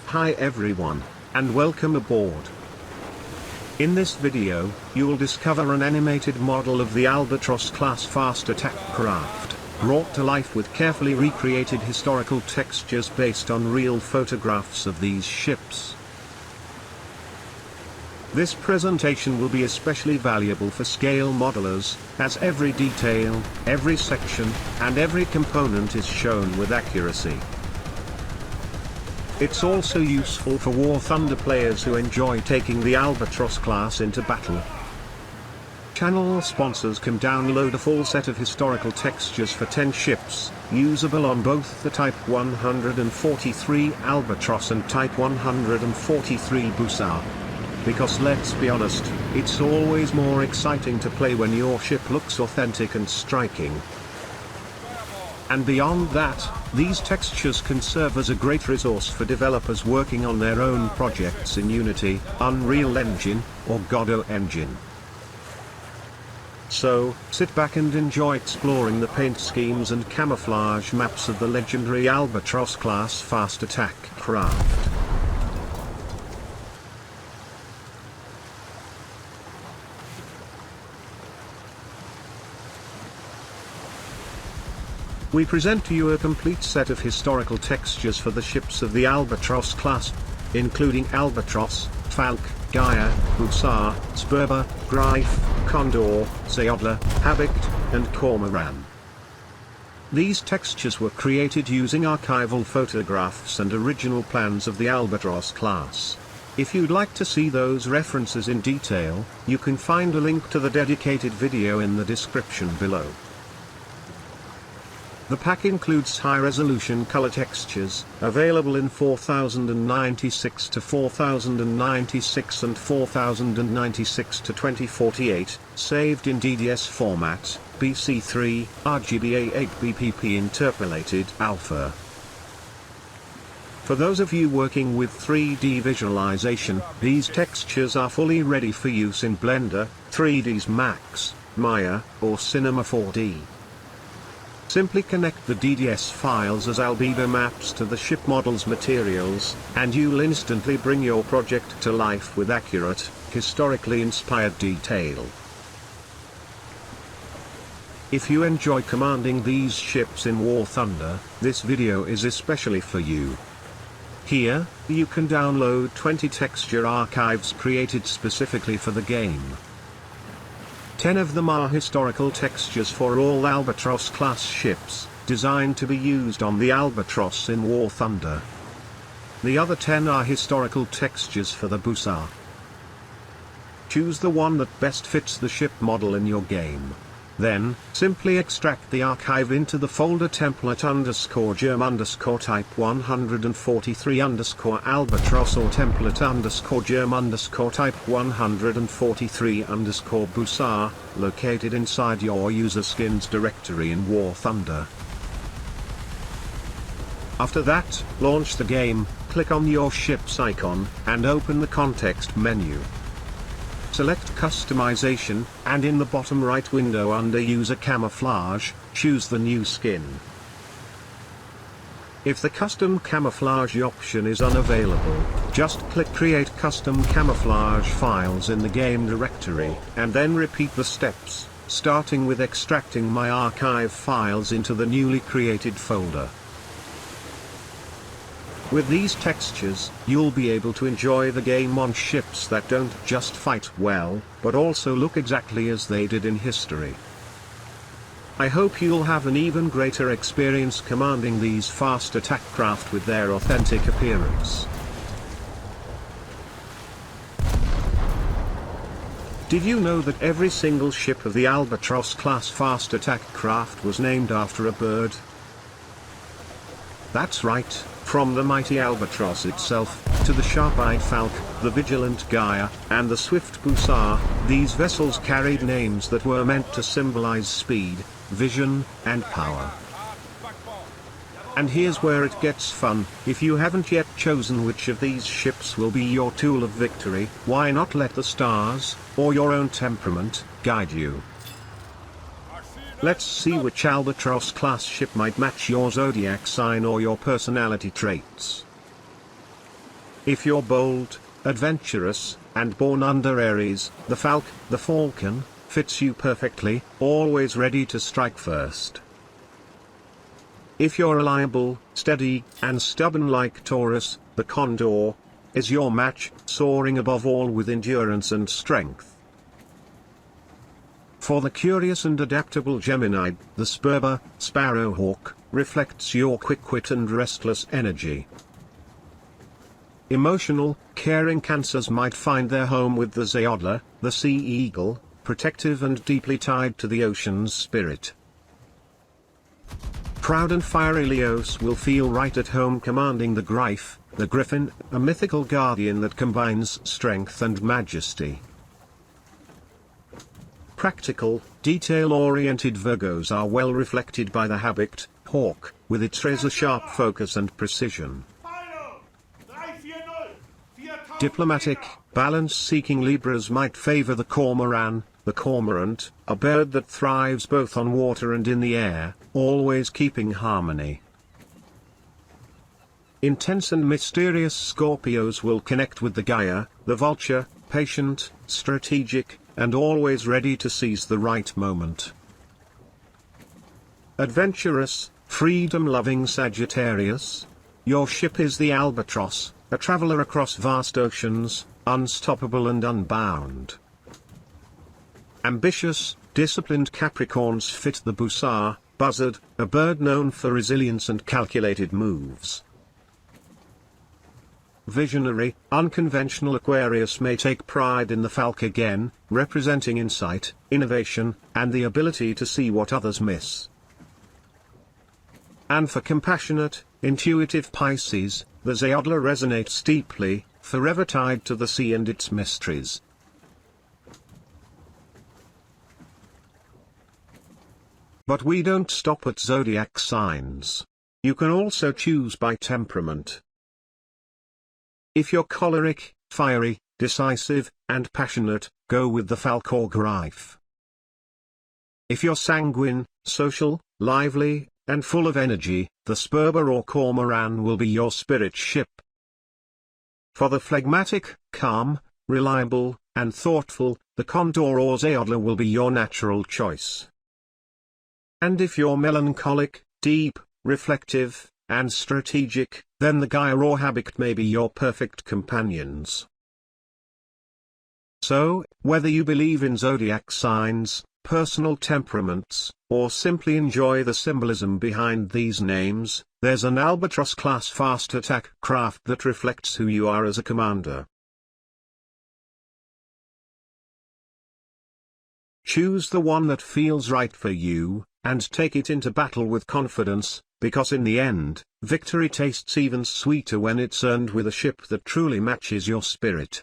Hi everyone, and welcome aboard. In this video, you will discover an animated model of the Albatros-class fast attack craft, brought to life with carefully recreated historical textures based on real photographs of these ships. This presentation will be especially valuable for scale modelers, as every detail, every section, and every component is shown with accuracy. It's also useful for War Thunder players who enjoy taking the Albatros class into battle. Channel sponsors can download a full set of historical textures for 10 ships, usable on both the Type 143 Albatros and Type 143 Bussard. Because let's be honest, it's always more exciting to play when your ship looks authentic and striking. And beyond that, these textures can serve as a great resource for developers working on their own projects in Unity, Unreal Engine, or Godot Engine. So, sit back and enjoy exploring the paint schemes and camouflage maps of the legendary Albatros-class fast attack craft. We present to you a complete set of historical textures for the ships of the Albatros class, including Albatros, Falk, Gaia, Bussard, Sperber, Greif, Condor, Zodiac, Habicht, and Cormoran. These textures were created using archival photographs and original plans of the Albatros class. If you'd like to see those references in detail, you can find a link to the dedicated video in the description below. The pack includes high-resolution color textures, available in 4096 to 4096 and 4096 to 2048, saved in DDS format, BC3, RGBA8 BPP interpolated alpha. For those of you working with 3D visualization, these textures are fully ready for use in Blender, 3ds Max, Maya, or Cinema 4D. Simply connect the DDS files as albedo maps to the ship model's materials, and you'll instantly bring your project to life with accurate, historically inspired detail. If you enjoy commanding these ships in War Thunder, this video is especially for you. Here, you can download 20 texture archives created specifically for the game. 10 of them are historical textures for all Albatros-class ships, designed to be used on the Albatros in War Thunder. The other 10 are historical textures for the Bussard. Choose the one that best fits the ship model in your game. Then, simply extract the archive into the folder template_germ_type 143_albatros or template_germ_type 143_bussard, located inside your user skins directory in War Thunder. After that, launch the game, click on your ship's icon, and open the context menu. Select Customization, and in the bottom right window under User Camouflage, choose the new skin. If the Custom Camouflage option is unavailable, just click Create Custom Camouflage Files in the game directory, and then repeat the steps, starting with extracting my archive files into the newly created folder. With these textures, you'll be able to enjoy the game on ships that don't just fight well, but also look exactly as they did in history. I hope you'll have an even greater experience commanding these fast attack craft with their authentic appearance. Did you know that every single ship of the Albatros-class fast attack craft was named after a bird? That's right. From the mighty Albatros itself, to the sharp-eyed Falk, the vigilant Gaia, and the swift Bussard, these vessels carried names that were meant to symbolize speed, vision, and power. And here's where it gets fun: if you haven't yet chosen which of these ships will be your tool of victory, why not let the stars, or your own temperament, guide you? Let's see which Albatros-class ship might match your zodiac sign or your personality traits. If you're bold, adventurous, and born under Aries, the Falcon, fits you perfectly, always ready to strike first. If you're reliable, steady, and stubborn like Taurus, the Condor is your match, soaring above all with endurance and strength. For the curious and adaptable Gemini, the Sparrowhawk reflects your quick wit and restless energy. Emotional, caring Cancers might find their home with the Zodiac, the Sea Eagle, protective and deeply tied to the ocean's spirit. Proud and fiery Leos will feel right at home commanding the GREIF, the Griffin, a mythical guardian that combines strength and majesty. Practical, detail-oriented Virgos are well reflected by the Habit Hawk, with its razor-sharp focus and precision. Diplomatic, balance-seeking Libras might favor the cormorant, a bird that thrives both on water and in the air, always keeping harmony. Intense and mysterious Scorpios will connect with the Gaia, the vulture, patient, strategic, and always ready to seize the right moment. Adventurous, freedom-loving Sagittarius, your ship is the Albatross, a traveler across vast oceans, unstoppable and unbound. Ambitious, disciplined Capricorns fit the Bussard, a bird known for resilience and calculated moves. Visionary, unconventional Aquarius may take pride in the Falcon again, representing insight, innovation, and the ability to see what others miss. And for compassionate, intuitive Pisces, the Zodiac resonates deeply, forever tied to the sea and its mysteries. But we don't stop at zodiac signs. You can also choose by temperament. If you're choleric, fiery, decisive, and passionate, go with the Falcon or GREIF. If you're sanguine, social, lively, and full of energy, the Sperber or Cormoran will be your spirit ship. For the phlegmatic, calm, reliable, and thoughtful, the Condor or Zodiac will be your natural choice. And if you're melancholic, deep, reflective, and strategic, then the Gaia or Habit may be your perfect companions. So, whether you believe in zodiac signs, personal temperaments, or simply enjoy the symbolism behind these names, there's an Albatros-class fast attack craft that reflects who you are as a commander. Choose the one that feels right for you, and take it into battle with confidence, because in the end, victory tastes even sweeter when it's earned with a ship that truly matches your spirit.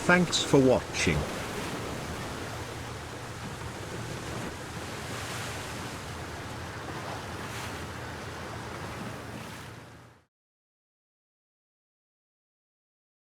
Thanks for watching.